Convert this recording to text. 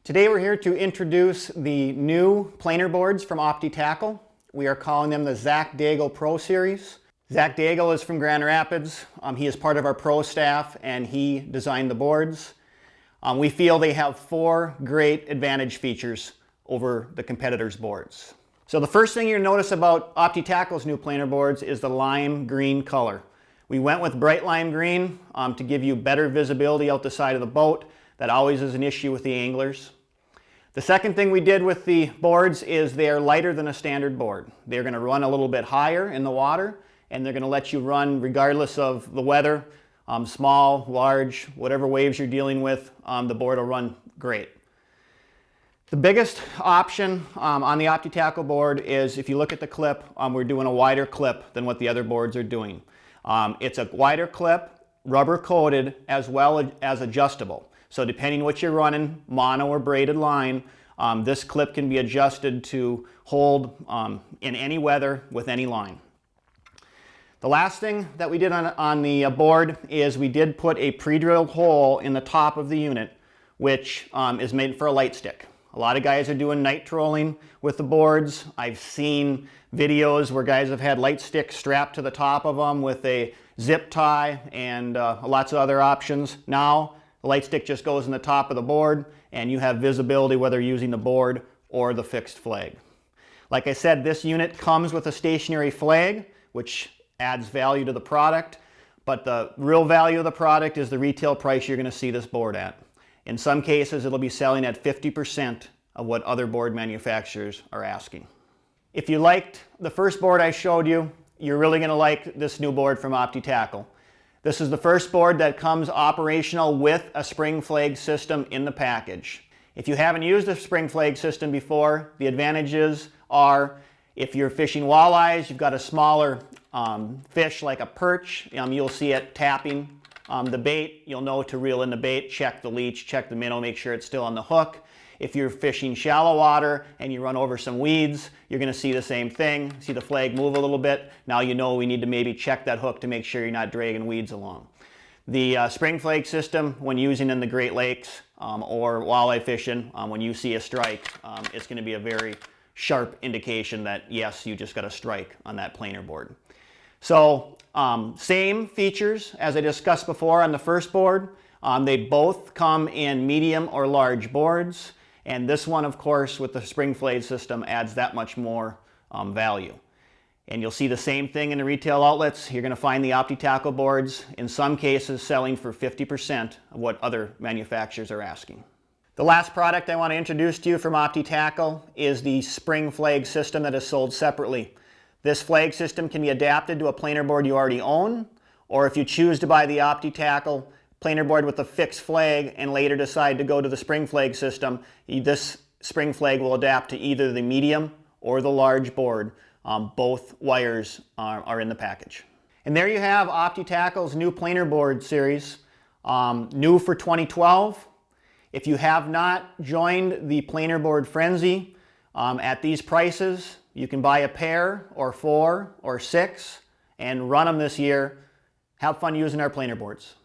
Today we're here to introduce the new planer boards from Opti. We are calling them the Zach Daigle Pro Series. Zach Daigle is from Grand Rapids. He is part of our pro staff and he designed the boards. We feel they have 4 great advantage features over the competitors' boards. So the first thing you'll notice about Opti's new planer boards is the lime green color. We went with bright lime green to give you better visibility out the side of the boat. That always is an issue with the anglers. The second thing we did with the boards is they are lighter than a standard board. They're going to run a little bit higher in the water, and they're going to let you run regardless of the weather, small, large, whatever waves you're dealing with, the board will run great. The biggest option on the Opti board is, if you look at the clip, we're doing a wider clip than what the other boards are doing. It's a wider clip, rubber coated, as well as adjustable. So depending what you're running, mono or braided line, this clip can be adjusted to hold in any weather with any line. The last thing that we did on the board is we did put a pre-drilled hole in the top of the unit, which is made for a light stick. A lot of guys are doing night trolling with the boards. I've seen videos where guys have had light sticks strapped to the top of them with a zip tie and lots of other options. Now, the light stick just goes in the top of the board and you have visibility whether you're using the board or the fixed flag. Like I said, this unit comes with a stationary flag, which adds value to the product, but the real value of the product is the retail price you're going to see this board at. In some cases, it'll be selling at 50% of what other board manufacturers are asking. If you liked the first board I showed you, you're really going to like this new board from Opti. This is the first board that comes operational with a spring flag system in the package. If you haven't used a spring flag system before, the advantages are if you're fishing walleyes, you've got a smaller fish like a perch, you'll see it tapping the bait. You'll know to reel in the bait, check the leech, check the minnow, make sure it's still on the hook. If you're fishing shallow water and you run over some weeds, you're going to see the same thing. See the flag move a little bit. Now you know we need to maybe check that hook to make sure you're not dragging weeds along. The spring flag system, when using in the Great Lakes or walleye fishing, when you see a strike, it's going to be a very sharp indication that yes, you just got a strike on that planer board. So same features as I discussed before on the first board. They both come in medium or large boards. And this one, of course, with the spring flag system adds that much more value. And you'll see the same thing in the retail outlets. You're going to find the Opti boards, in some cases, selling for 50% of what other manufacturers are asking. The last product I want to introduce to you from Opti is the spring flag system that is sold separately. This flag system can be adapted to a planer board you already own, or if you choose to buy the Opti planer board with a fixed flag and later decide to go to the spring flag system, this spring flag will adapt to either the medium or the large board. Both wires are in the package. And there you have Opti new planer board series, new for 2012. If you have not joined the planer board frenzy at these prices, you can buy a pair or 4 or 6 and run them this year. Have fun using our planer boards.